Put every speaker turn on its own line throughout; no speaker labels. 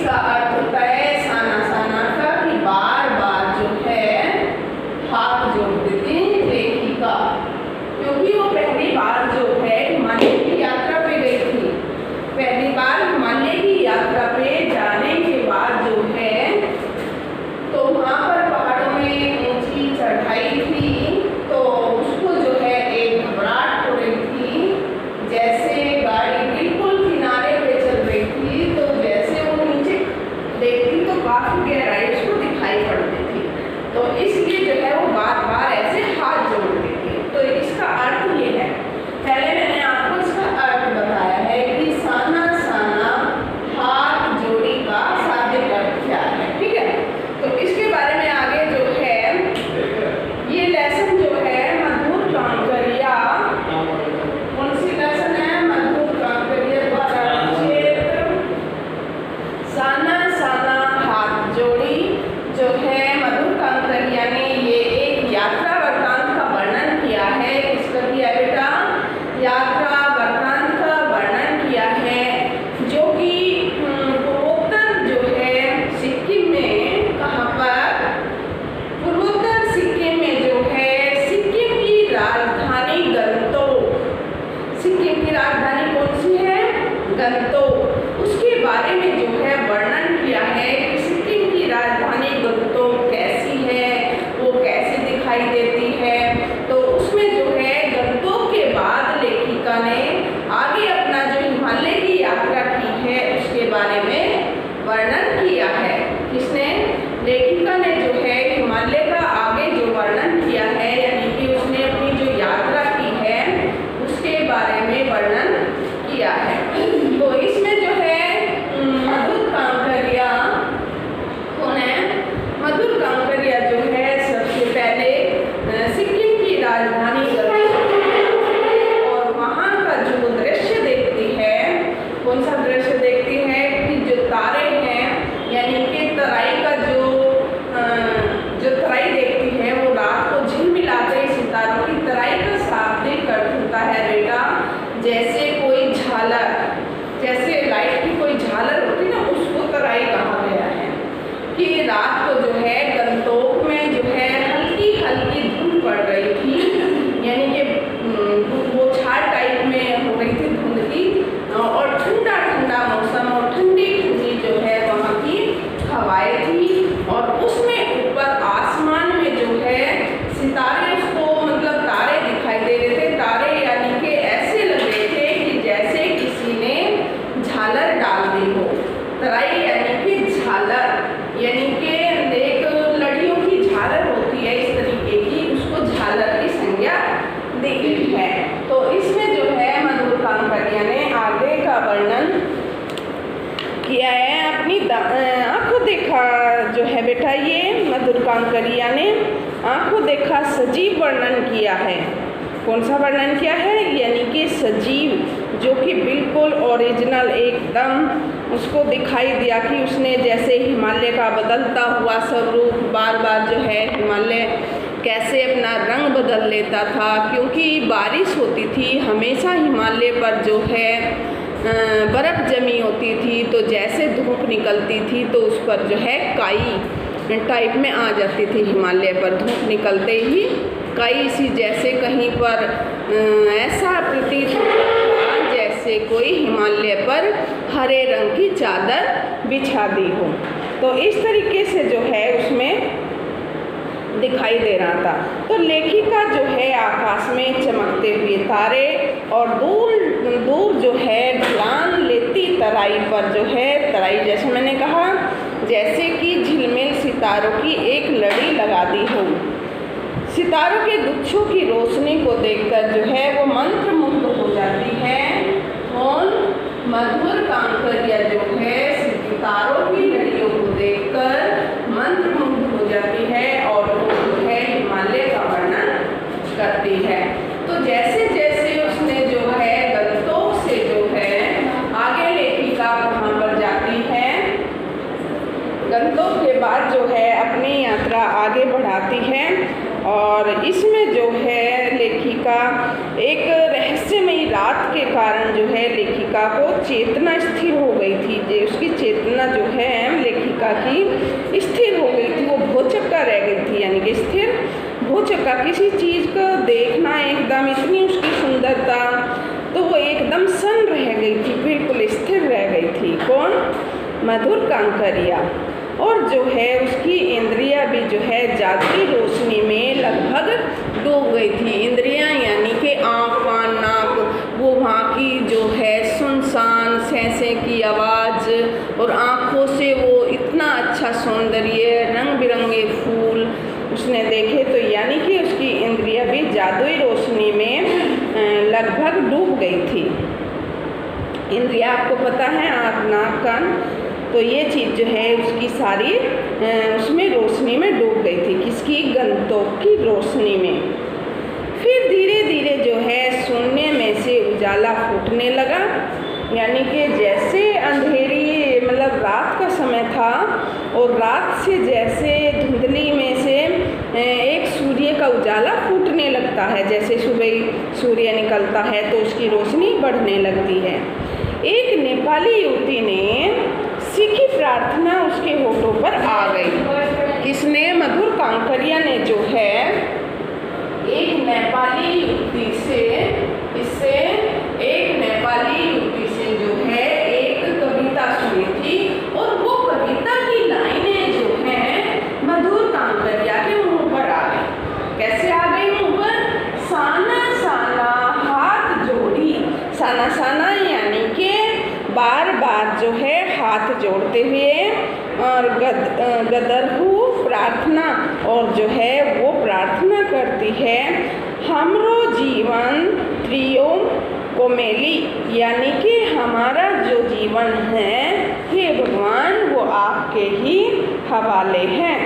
इसका अर्थ होता है साना साना का कि बार बार जो है हाथ जोड़ देती है लेखिका, क्योंकि वो पहली बार जो है हिमालय की यात्रा पे गई थी। पहली बार हिमालय की यात्रा पे जाने के बाद जो है तो वहाँ पर पहाड़ों में ऊंची चढ़ाई थी, तो उसको जो है एक घबराहट हो रही थी, जैसे गाड़ी बिल्कुल किनारे पे चल रही थी, तो जैसे वो नीचे देखती तो काफी गहराई उसको दिखाई पड़ती थी, तो इसलिए जो है वो बार बार ऐसे हाथ जोड़ती थी। तो इसका अर्थ ये है, पहले मैंने आपको इसका अर्थ बताया है कि साना साना हाथ जोड़ी का शाब्दिक अर्थ क्या है, ठीक है। तो इसके बारे में आगे जो है ये लेसन जो है मधुर कांकरिया, कौन सी लेसन है? मधुर कांकरिया द्वारा साना साना हाथ जोड़ी जो है मधुर कांकरिया ने ये एक यात्रा वृत्तांत का वर्णन किया है। किसका किया बेटा? यात्रा वृत्तांत का वर्णन किया है, जो कि पूर्वोत्तर जो है सिक्किम में, कहाँ पर? पूर्वोत्तर सिक्किम में जो है सिक्किम की राजधानी गंगटोक, सिक्किम की राजधानी कौन सी है? गंगटोक। उसके बारे में जो है वर्णन किया है कि सिक्किम की राजधानी गंगटोक कैसी है, वो कैसे दिखाई देती है। तो उसमें जो है गंगटोक के बाद लेखिका ने आगे अपना जो हिमालय की यात्रा की है उसके बारे में वर्णन किया है। किसने? लेखिका ने जो है हिमालय का आगे जो वर्णन किया है, यानी कि उसने अपनी जो यात्रा की है उसके बारे में वर्णन किया है। तो इसमें जो है मधुर कांकरिया कौन है? मधुर कांकरिया जो है सबसे पहले सिक्किम की राजधानी और वहाँ का जो दृश्य देखती है, कौन सा दृश्य देखती है? कि जो तारे हैं, यानी कि तराई का जो तराई देखती है, वो रात को झिलमिलाते सितारों की तराई का शाब्दिक अर्थ होता है बेटा, जैसे कोई झालर, जैसे लाइट की कोई झालर होती है ना, उसको तराई कहा गया है। कि रात को जो है गंगटोक में जो है हल्की हल्की धुंध पड़ रही थी, यानी कि वो छाड़ टाइप में हो रही थी धुंध की, और ठंडा ठंडा मौसम और ठंडी ठंडी जो है वहाँ की हवाएं थी, और उसमें ऊपर आसमान में जो है सितारे, उसको मतलब तारे दिखाई दे रहे थे। तारे यानी कि ऐसे लग रहे थे कि जैसे किसी ने झालर डाल दी हो। तराई यानी कि झालर, यानी कि एक लड़ियों की झालर होती है इस तरीके की, उसको झालर की संज्ञा दी गई है। तो इसमें जो है मधुर कांकरिया ने आगे का वर्णन किया है। अपनी आंखों देखा जो है बेटा, ये मधुर कांकरिया ने आंखों देखा सजीव वर्णन किया है। कौन सा वर्णन किया है? यानी कि सजीव, जो कि बिल्कुल ओरिजिनल एकदम उसको दिखाई दिया कि उसने जैसे हिमालय का बदलता हुआ स्वरूप, बार बार जो है हिमालय कैसे अपना रंग बदल लेता था, क्योंकि बारिश होती थी हमेशा हिमालय पर जो है बर्फ़ जमी होती थी, तो जैसे धूप निकलती थी तो उस पर जो है काई टाइप में आ जाती थी। हिमालय पर धूप निकलते ही काई सी, जैसे कहीं पर ऐसा प्रतीत होता था जैसे कोई हिमालय पर हरे रंग की चादर बिछा दी हो। तो इस तरीके से जो है उसमें दिखाई दे रहा था। तो लेखिका जो है आकाश में चमकते हुए तारे और दूर दूर जो है ढलान लेती तराई पर जो है, तराई जैसे मैंने कहा जैसे कि झिलमिल सितारों की एक लड़ी लगा दी हो। सितारों के गुच्छों की रोशनी को देखकर जो है वो मंत्रमुग्ध हो जाती है। कौन? मधुर कांकरिया जो है सितारों की लड़ियों को देखकर मंत्रमुग्ध हो जाती है और वो जो है हिमालय का वर्णन करती है। तो जैसे जैसे उसने जो है गंगटोक से जो है आगे लेखिका वहाँ पर जाती है, गंगटोक के बाद जो है अपनी यात्रा आगे बढ़ाती है, और इसमें जो है लेखिका एक रहस्यमयी रात के कारण जो है लेखिका को चेतना स्थिर हो गई थी। जो उसकी चेतना जो है लेखिका की स्थिर हो गई थी, वो भौचक्का रह गई थी, यानी कि स्थिर भौचक्का। किसी चीज़ को देखना एकदम, इतनी उसकी सुंदरता, तो वो एकदम सन्न रह गई थी, बिल्कुल स्थिर रह गई थी। कौन? मधुर कांकरिया। और जो है उसकी इंद्रियां भी जो है जादुई रोशनी में लगभग डूब गई थी। इंद्रियां यानी कि आँख, कान, नाक, वो वहाँ की जो है सुनसान सैंसे की आवाज़, और आँखों से वो इतना अच्छा सौंदर्य, रंग बिरंगे फूल उसने देखे, तो यानी कि उसकी इंद्रियां भी जादुई रोशनी में लगभग डूब गई थी। इंद्रियां आपको पता है, आँख, नाक, कान, तो ये चीज़ जो है उसकी सारी उसमें रोशनी में डूब गई थी। किसकी? गंतों की रोशनी में। फिर धीरे धीरे जो है शून्य में से उजाला फूटने लगा, यानी कि जैसे अंधेरी, मतलब रात का समय था, और रात से जैसे धुंधली में से एक सूर्य का उजाला फूटने लगता है, जैसे सुबह सूर्य निकलता है तो उसकी रोशनी बढ़ने लगती है। एक नेपाली युवती ने सीखी प्रार्थना उसके होठों पर आ गई। किसने? मधुर कांकरिया ने जो है एक नेपाली युवती से, इससे एक नेपाली युवती से जो है एक कविता सुनी थी, और वो कविता की लाइनें जो हैं मधुर कांकरिया के मुंह पर आ गई। कैसे आ गई मुंह पर? साना साना हाथ जोड़ी। साना साना यानी कि बार बार जो है हाथ जोड़ते हुए, और गदरहू प्रार्थना, और जो है वो प्रार्थना करती है, हमरो जीवन त्रियो कोमेली, यानी कि हमारा जो जीवन है हे भगवान वो आपके ही हवाले हैं।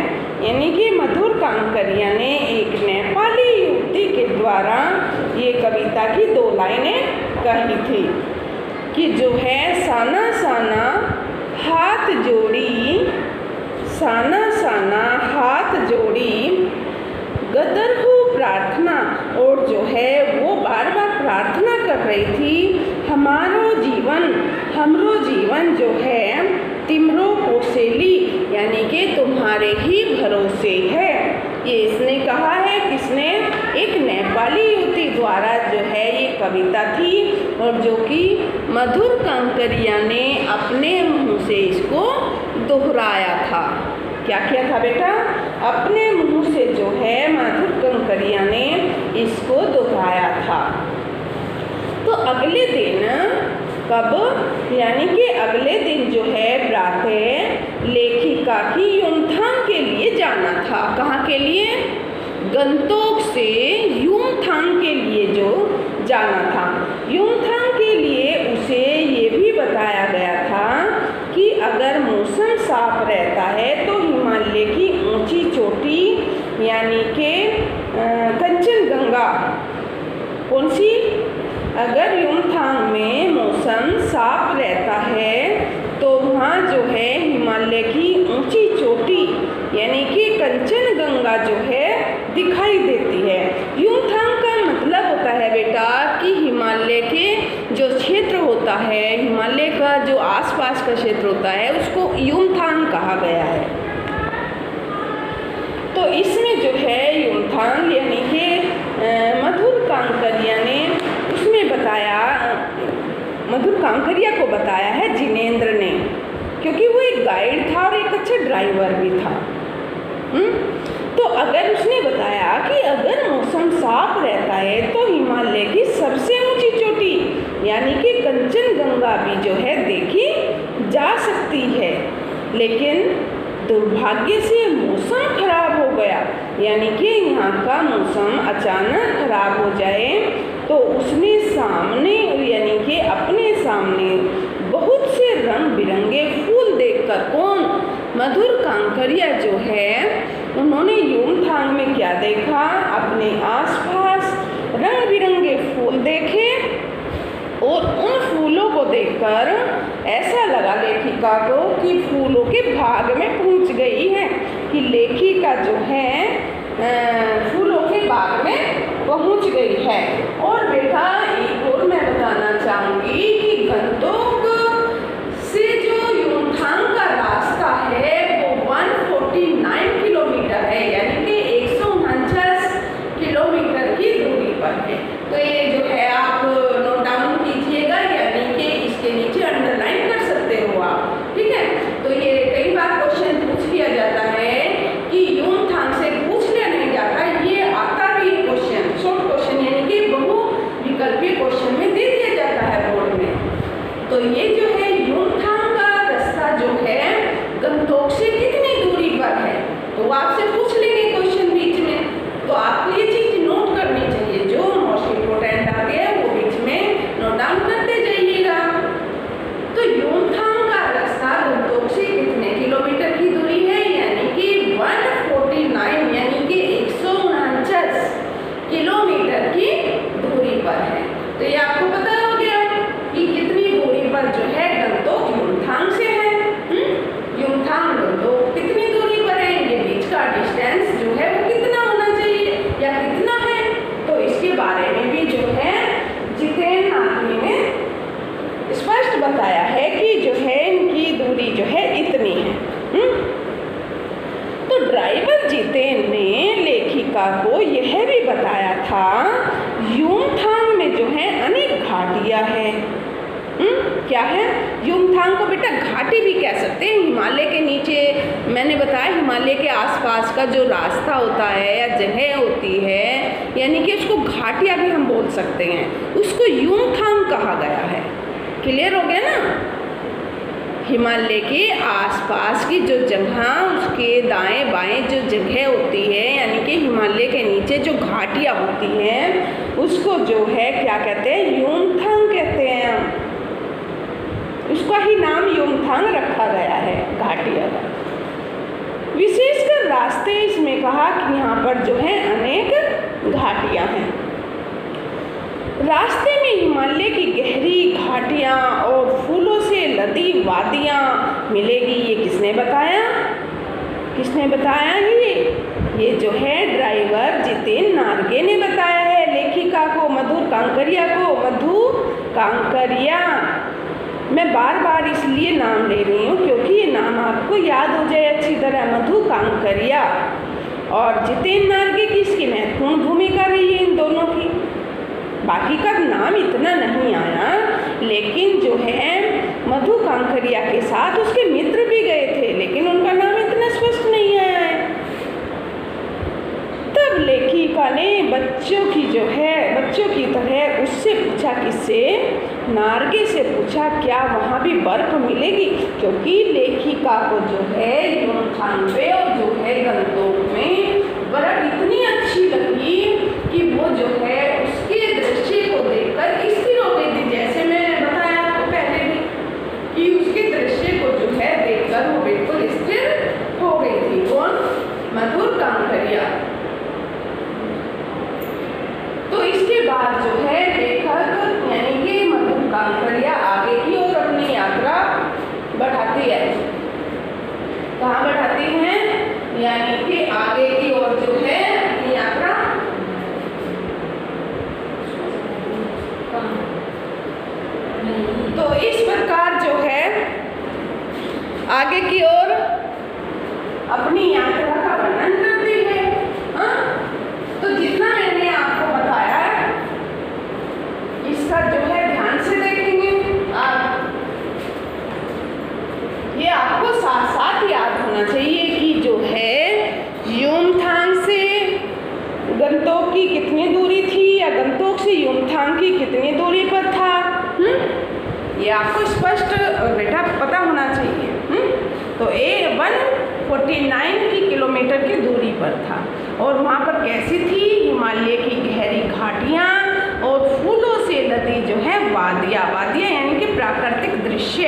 यानी कि मधुर कांकरिया ने एक नेपाली युवती के द्वारा ये कविता की 2 लाइनें कही थी कि जो है साना साना हाथ जोड़ी, साना साना हाथ जोड़ी, गदरहू प्रार्थना, और जो है वो बार बार प्रार्थना कर रही थी, हमरो जीवन जो है तिमरो पोसेली, यानी कि तुम्हारे ही भरोसे है। ये इसने कहा है, किसने? एक नेपाली युवती द्वारा जो है ये कविता थी, और जो कि मधुर कांकरिया ने अपने मुंह से इसको दोहराया था। क्या किया था बेटा? अपने मुंह से जो है मधुर कांकरिया ने इसको दोहराया था। तो अगले दिन, कब? यानी कि अगले दिन जो है प्रातः लेखिका की युमथांग के लिए जाना था। कहाँ के लिए? गंतोक से युमथांग के लिए जो जाना था। युमथांग के लिए उसे ये भी बताया गया था कि अगर मौसम साफ रहता है तो हिमालय की ऊंची चोटी, यानी कि कंचनजंगा, कौन सी? अगर युमथांग में मौसम साफ रहता है तो वहाँ जो है हिमालय की ऊंची चोटी, यानी कि कंचनजंगा जो है दिखाई देती है। युमथांग का मतलब होता है बेटा कि हिमालय के जो क्षेत्र होता है, हिमालय का जो आसपास का क्षेत्र होता है, उसको युमथांग कहा गया है। तो इसमें जो है युमथांग यानी कि मधुर कांकरिया ने उसमें बताया, मधुर कांकरिया को बताया है जिनेंद्र ने, क्योंकि वो एक गाइड था और एक अच्छा ड्राइवर भी था। तो अगर उसने बताया कि अगर मौसम साफ रहता है तो हिमालय की सबसे ऊंची चोटी यानी कि कंचनजंगा भी जो है देखी जा सकती है, लेकिन दुर्भाग्य से मौसम खराब हो गया, यानी कि यहाँ का मौसम अचानक खराब हो जाए तो उसने सामने यानी कि अपने सामने बहुत से रंग बिरंगे फूल देखकर, कौन? मधुर कांकरिया जो है, उन्होंने युमथांग में क्या देखा? अपने आसपास रंग बिरंगे फूल देखे और उन फूलों को देखकर ऐसा लगा लेखिका को कि फूलों के भाग में पहुंच गई है, कि लेखिका जो है फूलों के बाग में पहुंच गई है। और बेटा एक और मैं बताना चाहूँगी कि गंगटोक से जो युमथांग का रास्ता है वो 149 किलोमीटर है, यानी कि 149 किलोमीटर की दूरी पर है। तो ये जो है आप नोट डाउन कीजिएगा, यानी कि इसके नीचे अंडरलाइन कर सकते हो आप, ठीक है। तो ये कई बार क्वेश्चन पूछ लिया जाता है कि युमथांग से पूछ लिया नहीं जाता, ये आता भी क्वेश्चन, शॉर्ट क्वेश्चन यानी कि बहु विकल्पीय क्वेश्चन में दे दिया जाता है बोर्ड में। तो ये जो है युमथांग का रास्ता जो है गंगटोक से कितनी दूरी पर है, तो वो आपसे पूछ लेंगे क्वेश्चन बीच में। तो आपको ये चीज नोट करनी चाहिए, जो मोस्ट इम्पोर्टेंट आती है वो बीच में नोट डाउन करते जाइएगा। तो युमथांग का रास्ता गंगटोक से कितने किलोमीटर की दूरी है, यानी कि 149 यानी कि 149 किलोमीटर की दूरी पर है। तो ये आपको पता हो गया कि कितनी दूरी पर जो है गंगटोक युमथांग से है। युमथांग गंगटोक कितनी दूरी पर है, ये बीच का डिस्टेंस जो है वो कितना होना चाहिए या कितना है, तो इसके बारे में भी जो है जितेन नागनी ने स्पष्ट बताया है कि जो है इनकी दूरी जो है इतनी है। तो ड्राइवर जितेन ने लेखिका को यह भी बताया था युमथांग में जो है अनेक घाटियां हैं। क्या है, युमथांग को बेटा घाटी भी कह सकते हैं। हिमालय के नीचे मैंने बताया हिमालय के आसपास का जो रास्ता होता है या जगह होती है, यानी कि उसको घाटियां भी हम बोल सकते हैं, उसको युमथांग कहा गया है। क्लियर हो गया ना। हिमालय के आसपास की जो जगह, उसके दाएं बाएं जो जगह होती है, यानी कि हिमालय के नीचे जो घाटियां होती हैं, उसको जो है क्या कहते हैं, युमथांग कहते हैं। उसका ही नाम युमथांग रखा गया है घाटियां का। विशेषकर रास्ते इसमें कहा कि यहाँ पर जो है अनेक घाटियां हैं। रास्ते में हिमालय की गहरी घाटियां और फूलों से लदी वादियां मिलेगी। ये किसने बताया, किसने बताया ये जो है ड्राइवर जितेन नार्गे ने बताया है लेखिका को, मधुर कांकरिया को। मधु कांकरिया, मैं बार बार इसलिए नाम ले रही हूँ क्योंकि ये नाम आपको याद हो जाए अच्छी तरह। मधु कांकरिया और जितेन नार्गे की इसकी महत्वपूर्ण भूमिका रही है इन दोनों की। बाकी का नाम इतना नहीं आया, लेकिन जो है मधु कांकरिया के साथ उसके मित्र भी गए थे, लेकिन उनका नाम इतना स्पष्ट नहीं आया है। तब लेखिका ने बच्चों की तरह उससे पूछा, किससे, नार्गे से पूछा, क्या वहाँ भी बर्फ मिलेगी, क्योंकि लेखिका को जो है युमथांग पे और जो है गंगटोक में बर्फ इतनी अच्छी लगी कि वो जो है उसके दृश्य को देखकर स्थिर हो गई थी। जैसे मैंने बताया आपको पहले भी कि उसके दृश्य को जो है देखकर वो बिल्कुल स्थिर हो गई थी। कौन, मधुर कांकरिया। तो इसके बाद जो है लेखक यानी कि मधुर कांकरिया आगे की ओर अपनी यात्रा बढ़ाती है। कहाँ बढ़ाती हैं, यानी कि आगे की ओर जो है अपनी यात्रा तो इस प्रकार जो है आगे की ओर अपनी यात्रा का वर्णन करती है। तो जितना मैंने आपको बताया इसका जो है ध्यान से देखेंगे आप, ये आपको साथ साथ याद होना चाहिए कि जो है युमथांग से गंगटोक की कितनी दूरी थी या गंगटोक से युमथांग की कितनी दूरी पर था। ये आपको स्पष्ट बेटा पता होना चाहिए। तो ये 149 किलोमीटर की दूरी पर था और वहाँ पर कैसी थी, हिमालय की गहरी घाटियाँ और फूलों से लदी जो है वादियाँ यानी कि प्राकृतिक दृश्य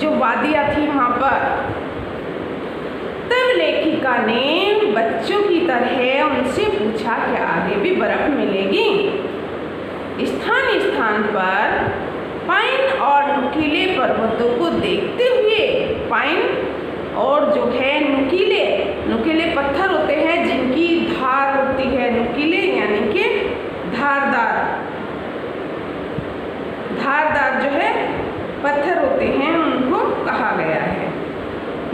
जो वादियाँ थी वहाँ पर। तब लेखिका ने बच्चों की तरह उनसे पूछा, क्या आगे भी बर्फ मिलेगी। स्थान स्थान पर पाइन और नुकीले पर्वतों को देखते हुए, पाइन और जो है नुकीले पत्थर होते हैं जिनकी धार होती है, नुकीले यानी कि हैं उनको कहा गया है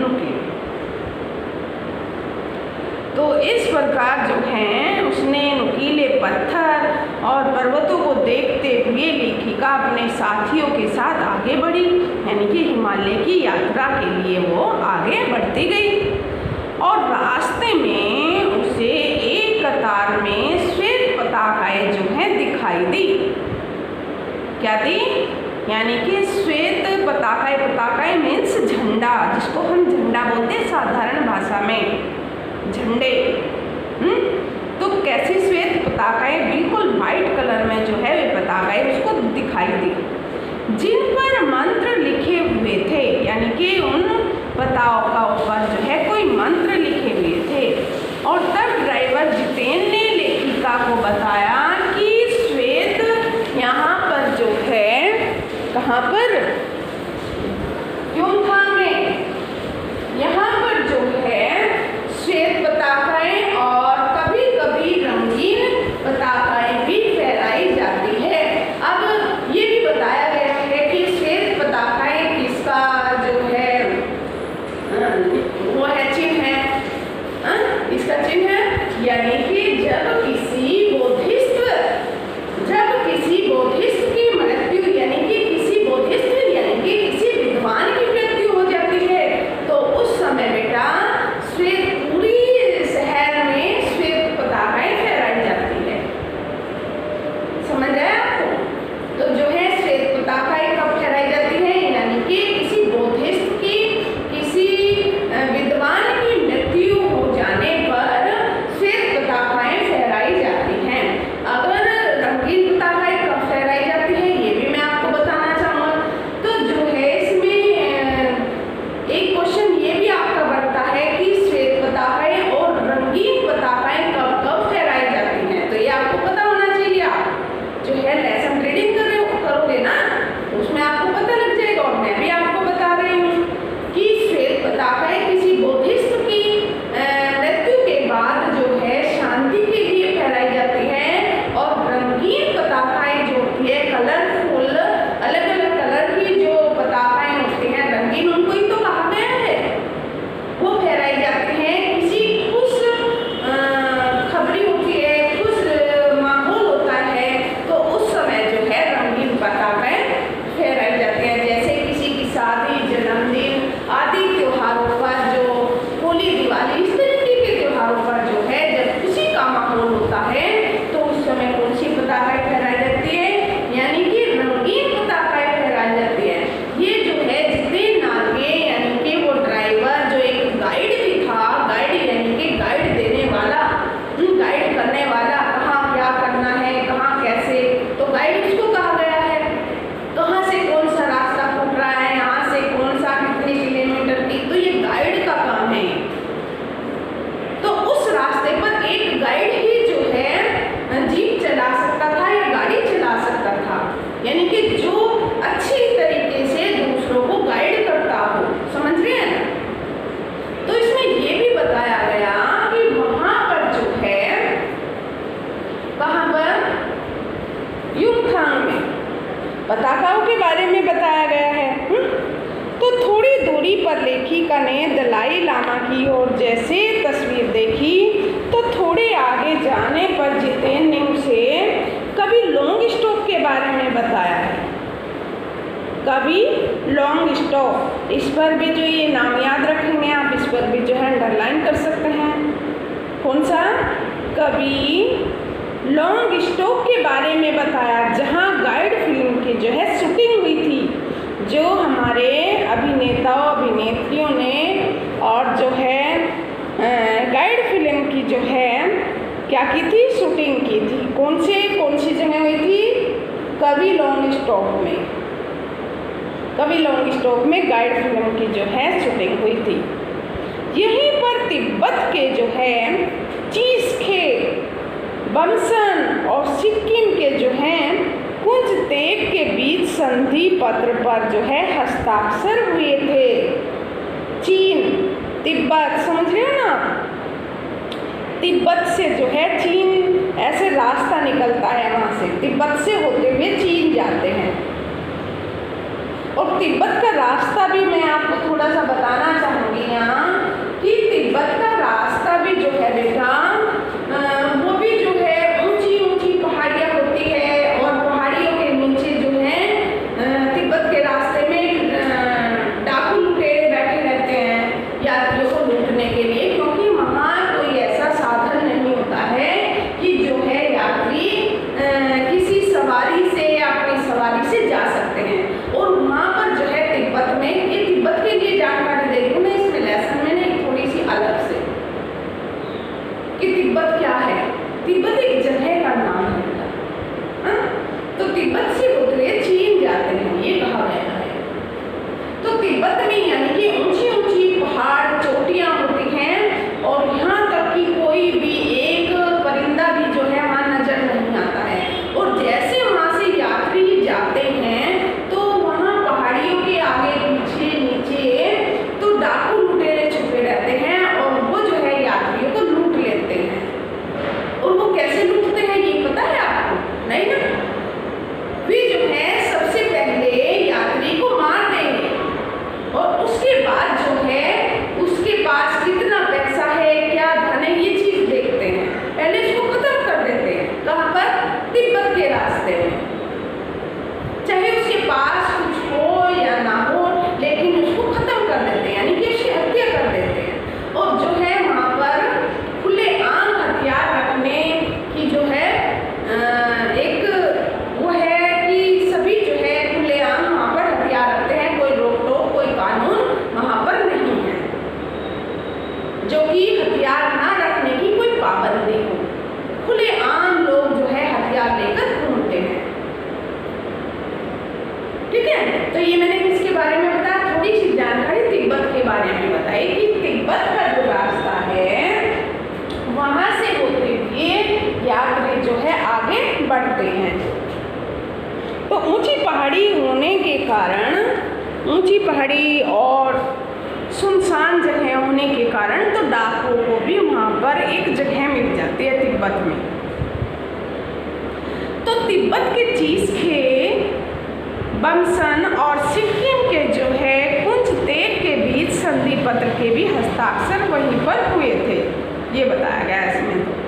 नुकीले। तो इस प्रकार जो है उसने नुकीले पत्थर और पर्वतों को देखते हुए लेखिका अपने साथियों के साथ आगे बढ़ी, यानी कि हिमालय की यात्रा के लिए वो आगे बढ़ती गई। और रास्ते में उसे एक कतार में श्वेत पताकाएं जो है दिखाई दी। क्या दी? यानी कि श्वेत पताकाएं, पताकाएं मीन्स झंडा, जिसको हम झंडा बोलते हैं साधारण भाषा में, झंडे। तो कैसी श्वेत पताकाएं, बिल्कुल वाइट कलर में जो है वे पताकाएं उसको दिखाई दी, जिन पर मंत्र लिखे हुए थे, यानी कि उन पताका ऊपर जो है कोई मंत्र लिखे हुए थे। और तब ड्राइवर जितेंद्र ने लेखिका को बताया कि श्वेत यहाँ पर जो है, कहाँ पर, युमथांग में, यहाँ पर जो है श्वेत पताकाएं और कभी कभी रंगीन पताकाएं भी फहराई जाती है। अब ये भी बताया गया है कि श्वेत पताकाएं किसका जो है वो है, चिन्ह है, इसका चिन्ह है, यानी कि जब किसी बोधिसत्व की मृत्यु, यानी कि किसी बोधिसत्व यानी कि किसी विद्वान की मृत्यु हो जाती है, तो उस समय बेटा श्वेत, पूरी शहर में श्वेत पताकाएं फहराई जाती है। समझ आया आपको? तो जो है श्वेत पताकाएं कब फहराई जाती है, यानी कि किसी बोधिसत्व की, किसी विद्वान की मृत्यु हो जाने पर श्वेत पताकाएं फहराई जाती हैं। अगर रंगीन पताकाएं कब फहराई जाती है ये भी मैं आपको बताना चाहूँगा। तो जो है इसमें एक क्वेश्चन ये भी आपका बनता है कि श्वेत पताकाएं और रंगीन पताकाएं कब कब फहराई जाती हैं, तो ये आपको पता होना चाहिए। आप जो है लेसन रीडिंग करोगे ना, उसमें आपको पता लग जाएगा। और मैं भी आपको बता रही हूँ कि श्वेत पताकाएं किसी बोधिसत्व की मृत्यु के बाद जो है शांति के लिए फहराई जाती है। और रंगीन पताकाएं जो होती है, कलरफुल, अलग अलग कलर की जो पताकाएं होती हैं, रंगीन, उनको ही तो कहा गया है, वो फहराई जाती हैं किसी खुश खबरी होती है, खुश माहौल होता है, तो उस समय जो है रंगीन पताकाएं फहराई जाती हैं। जैसे किसी की शादी, जन्मदिन आदि त्योहारों पर, जो होली, दिवाली, इस तरीके के त्योहारों पर जो है जब खुशी का माहौल होता है, तो उस समय कौन सी पताकाएं फहराई जाती है, यानी कि रंगीन पताकाएं फहराई जाती है। ये जो है जितेंद्र नागे, यानी कि वो ड्राइवर जो एक गाइड भी था, गाइड यानी कि गाइड देने वाला, गाइड करने वाला, कहाँ क्या करना है, कहाँ कैसे, तो गाइड उसको कहा गया है। कहाँ से कौन सा रास्ता फूट रहा है, यहाँ से कौन सा कितने किलोमीटर की, तो ये गाइड का काम है। तो उस रास्ते पर एक गाइड ही जो है जीप चला सकता था या गाड़ी चला सकता था, यानी कि जो अच्छी तरीके से दूसरों को गाइड करता हो। समझ रहे हैं? तो इसमें ये भी बताया गया कि वहां पर जो है, कहाँ पर, युमथांग में पताकाओं के बारे में बताया गया है। तो थोड़ी दूरी पर लेखिका ने दलाई लामा की ओर जैसे तस्वीर देखी, तो थोड़े आगे जाने पर जितेंद्र ने उसे कभी लॉन्ग स्टॉप के बारे में बताया है। कभी लॉन्ग स्टॉप, इस पर भी जो ये नाम याद रखेंगे आप, इस पर भी जो है अंडरलाइन कर सकते हैं। कौन सा? कभी लॉन्ग स्टॉप के बारे में बताया, जहाँ गाइड फिल्म की जो है शूटिंग हुई थी, जो हमारे अभिनेताओं अभिनेत्रियों ने और जो है गाइड फिल्म की जो है क्या की थी, शूटिंग की थी। कौन सी जगह हुई थी? कभी लॉन्ग स्टॉप में, कभी लॉन्ग स्टॉप में गाइड फिल्म की जो है शूटिंग हुई थी। यहीं पर तिब्बत के जो है चीसखे, बमसन और सिक्किम के जो हैं कुंज तेग के बीच संधि पत्र पर जो है हस्ताक्षर हुए थे। चीन, तिब्बत, समझ रहे हो ना? तिब्बत से जो है चीन ऐसे रास्ता निकलता है, वहाँ से तिब्बत से होते हुए चीन जाते हैं। और तिब्बत का रास्ता भी मैं आपको थोड़ा सा बताना चाहूँगी यहाँ कि तिब्बत का रास्ता भी जो है बेटा वो भी जो है ऊंची ऊंची पहाड़ियाँ होती है और पहाड़ियों के नीचे जो है तिब्बत के रास्ते में डाकू लुटेरे बैठे रहते हैं यात्रियों को लूटने के लिए, क्योंकि वहाँ कोई ऐसा साधन नहीं होता है कि जो है यात्री किसी सवारी से या अपनी सवारी से जा सकते हैं। और वहाँ पर जो है तिब्बत में, ये तिब्बत के लिए जानकारी दे रही हूँ मैं इसमें लेसन में नहीं, थोड़ी सी अलग से, कि तिब्बत क्या है। तिब्बत एक जगह का नाम है, तो तिब्बत से उतरे चीन जाते हैं ये कहा गया है। तो तिब्बत में यानी कि ऊंची ऊंची पहाड़ चोटियां होती हैं और यहाँ तक कि कोई भी एक परिंदा भी जो है वहाँ नजर नहीं आता है। और जैसे वहाँ से यात्री जाते हैं तो वहाँ पहाड़ियों के आगे पीछे नीचे तो डाकू लुटेरे छुपे रहते हैं और वो जो है यात्रियों को लूट लेते हैं। और वो कैसे लूटते हैं ये पता है आपको? नहीं ना? वे जो है सबसे पहले यात्री को मार देंगे और उसके बाद जो है उसके पास कितना पैसा है, क्या धन है, ये चीज देखते हैं। पहले इसको खत्म कर देते हैं। कहाँ पर? तिब्बत के रास्ते में। चाहे उसके पास कुछ हो या ना हो, लेकिन उसको खत्म कर देते हैं, यानी कि उसकी हत्या कर देते हैं। और जो है वहाँ पर खुलेआम हथियार रखने की जो है एक वो है कि सभी जो है खुलेआम वहाँ पर हथियार रखते हैं, कोई रोक टोक कोई कानून वहाँ पर नहीं है जो कि हथियार ना रखने की कोई पाबंदी हो। खुलेआम लोग जो है हथियार लेकर घूमते हैं। ठीक है, तो ये मैंने किसके बारे में बताया? थोड़ी सी जानकारी तिब्बत के बारे में बताई कि तिब्बत का जो रास्ता है वहां से होते हुए यात्री जो है आगे बढ़ते हैं। तो ऊंची पहाड़ी होने के कारण, ऊंची पहाड़ी और सुनसान जगह होने के कारण तो डाकुओं को भी वहाँ पर एक जगह मिल जाती है तिब्बत में। तो तिब्बत के चीस्खे, बमसन और सिक्किम के जो है कुंज तेग के बीच संधि पत्र के भी हस्ताक्षर वहीं पर हुए थे, ये बताया गया इसमें।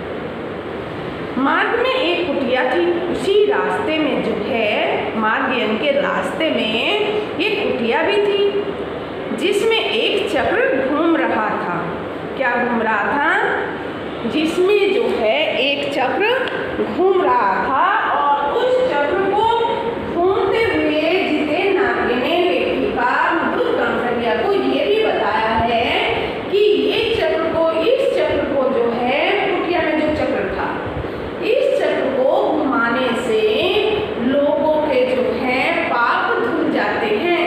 मार्ग में एक कुटिया थी, उसी रास्ते में जो है मार्ग यानी के रास्ते में एक कुटिया भी थी जिसमें एक चक्र घूम रहा था। क्या घूम रहा था? जिसमें जो है एक चक्र घूम रहा था और उस चक्र को घूमते हुए जितेन नागे ने लेखिका मधुर कांकरिया को ये भी बताया है कि ये चक्र को, इस चक्र को जो है कुटिया में जो चक्र था, इस चक्र को घुमाने से लोगों के जो है पाप धुल जाते हैं।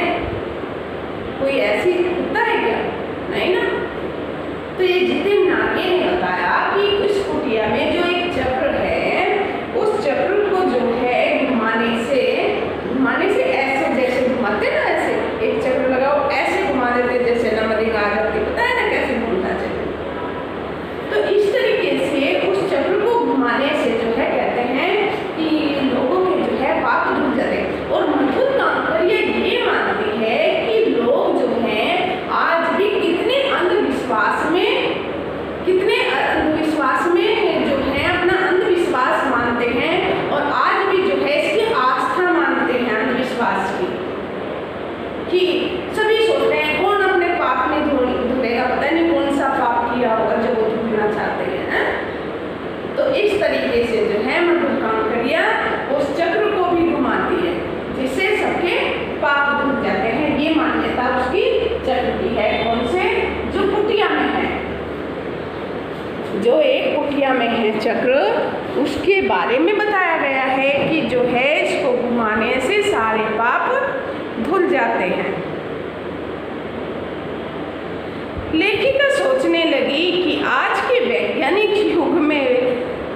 कोई ऐसी होता है क्या? नहीं ना। तो ये जितेन नागे ने बताया कि इस कुटिया में जो एक चक्र है, उस चक्र को जो है घुमाने से ऐसे जैसे घुमाते ना, ऐसे एक चक्र लगाओ ऐसे घुमा देते जैसे नमदी आ जाती, पता है ना कैसे घूमना चाहिए। तो इस तरीके से उस चक्र को घुमाने से जो है कहते हैं कि लोगों के जो है पाप धुल जाते। और मधुर कांकरिया ये मानती है कि लोग जो हैं आज भी कितने अंधविश्वास में जो है अपना अंधविश्वास मानते हैं और आज भी जो है इसकी आस्था मानते हैं अंधविश्वास की, कि सभी सोचते हैं कौन अपने पाप में धुलेगा, पता नहीं कौन सा पाप किया होगा जो वो धुलना चाहते हैं। तो इस तरीके से जो है मधुर कांकरिया उस चक्र को भी घुमाती है जिससे सबके पाप धुल जाते हैं। ये मान्यता उसकी चक्र की है। कौन से? जो कुटिया में है, जो एक कुटिया में है चक्र, उसके बारे में बताया गया है कि जो है इसको घुमाने से सारे पाप धुल जाते हैं। लेखिका सोचने लगी कि आज के वैज्ञानिक युग में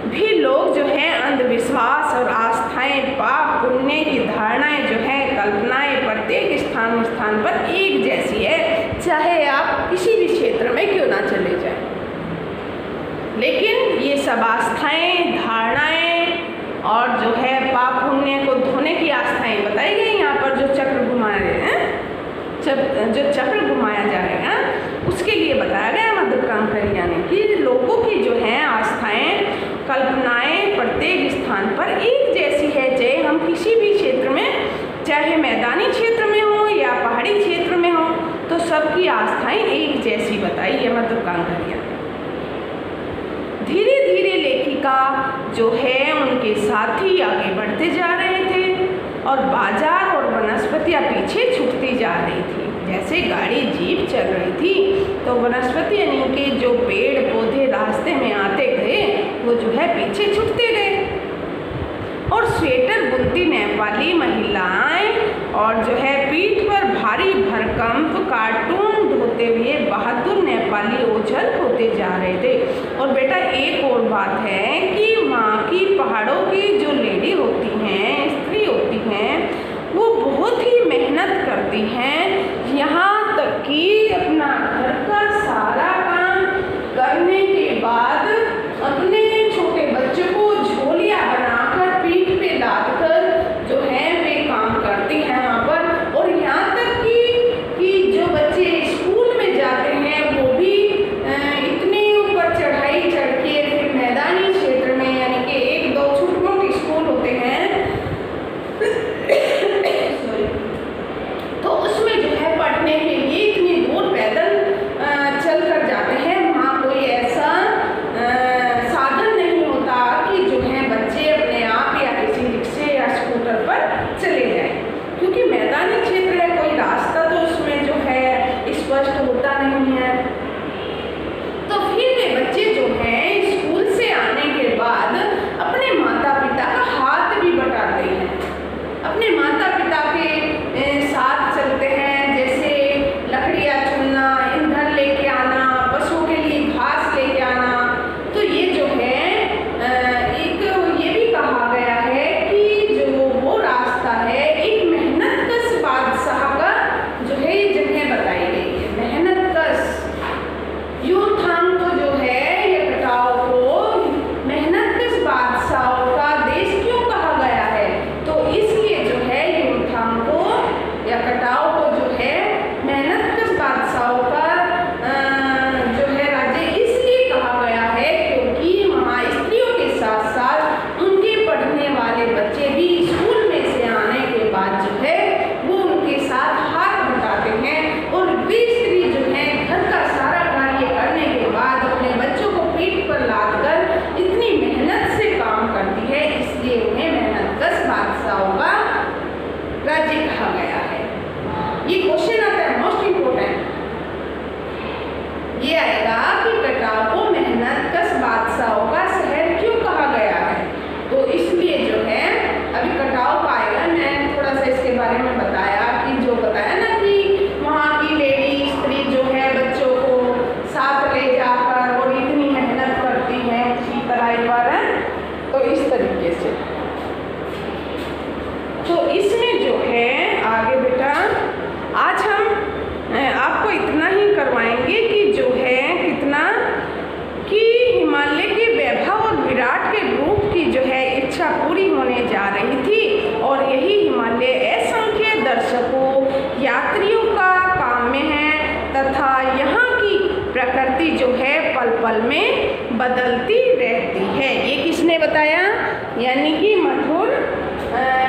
भी लोग जो है अंधविश्वास और आस्थाएं, पाप पुण्य की धारणाएं जो है, कल्पनाएं प्रत्येक स्थान पर एक जैसी है, चाहे आप किसी भी क्षेत्र में क्यों ना चले जाएं। लेकिन ये सब आस्थाएं, धारणाएं और जो है पाप पुण्य को धोने की आस्थाएं बताई गई। यहाँ पर जो चक्र घुमाया गया है, जो चक्र घुमाया जाएगा उसके लिए बताया गया मधुकांकरी, यानी कि लोगों की जो है आस्थाएं, कल्पनाएं प्रत्येक स्थान पर एक जैसी है। चाहे हम किसी भी क्षेत्र में, चाहे मैदानी क्षेत्र में हो या पहाड़ी क्षेत्र में हो, तो सबकी आस्थाएं एक जैसी बताई है मधुकांकरिया। धीरे धीरे लेखिका जो है उनके साथी आगे बढ़ते जा रहे थे और बाजार और वनस्पतियाँ पीछे छूटती जा रही थी। जैसे गाड़ी जीप चल रही थी तो वनस्पति यानी कि जो पेड़ पौधे रास्ते में आते गए वो जो है पीछे छूटते गए। और स्वेटर बुनती नेपाली महिलाएं और जो है पीठ पर भारी भरकम कार्टून ढोते हुए बहादुर नेपाली ओझल होते जा रहे थे। और बेटा एक और बात है कि वहाँ की पहाड़ों की जो लेडी होती हैं, स्त्री होती हैं, वो बहुत ही मेहनत करती हैं, यहाँ तक कि अपना घर का सारा काम करने के बाद अपने छोटे बच्चों को झोलियाँ बनाकर पीठ पे लादकर जो है वे काम करती हैं वहाँ पर। और यहाँ तक कि जो बच्चे स्कूल में जाते हैं वो भी इतने ऊपर चढ़ाई चढ़ के फिर मैदानी क्षेत्र में, यानी कि एक दो छोटे मोटे स्कूल होते हैं तो उसमें जो है पढ़ने के लिए इतनी दूर पैदल चल कर जाते हैं। वहाँ कोई ऐसा साधन नहीं होता कि जो है बच्चे अपने आप या किसी रिक्शे या स्कूटर पर चले जाएं, क्योंकि मैदानी क्षेत्र है, कोई रास्ता तो उसमें जो है स्पष्ट होता नहीं है। तो फिर वे बच्चे जो हैं स्कूल से आने के बाद अपने माता पिता का हाथ भी बटाते हैं, अपने माता पिता के साथ चलते हैं, जैसे लकड़ियाँ चुनना, ईंधन लेके आना, पशुओं के लिए घास लेके आना। तो ये जो है एक ये भी कहा गया है कि जो वो रास्ता है एक मेहनतकश बादशाह का जो है ये जगह बताई गई है। मेहनतकश यूथांग को जो है ये कटाव को मेहनतकश बादशाहों का देश क्यों कहा गया है, तो इसलिए जो है यूथांग को या कटाव को जो है मेहनतकश बादशाहों का जो है राज्य इसलिए कहा गया है क्योंकि वहाँ स्त्रियों के साथ साथ उनके पढ़ने वाले बच्चे भी स्कूल में से आने के बाद जो है वो उनके साथ हाथ बटाते हैं। और वे स्त्री जो है घर का सारा कार्य करने के बाद अपने बच्चों को पीठ पर लादकर इतनी मेहनत से काम करती है, इसलिए उन्हें मेहनतकश बादशाहों का राज्य कहा गया है। ये क्वेश्चन आता है मोस्ट इम्पोर्टेंट, ये आएगा कि कटाव को मेहनतकश बादशाहों का शहर क्यों कहा गया है, तो इसलिए जो है अभी कटाव का आएगा। मैं थोड़ा सा इसके बारे में बताया कि जो बताया ना कि वहाँ की लेडी स्त्री जो है बच्चों को साथ ले जाकर और इतनी मेहनत करती है उसकी तराई पर, तो इस तरीके से। तो इसमें जो है आगे बेटा आज हम आपको इतना ही करवाएंगे कि जो है कितना कि हिमालय के वैभव और विराट के रूप की जो है इच्छा पूरी होने जा रही थी। और यही हिमालय असंख्य दर्शकों यात्रियों का काम में है तथा यहाँ की प्रकृति जो है पल पल में बदलती रहती है। ये किसने बताया, यानी कि मधुकांकरिया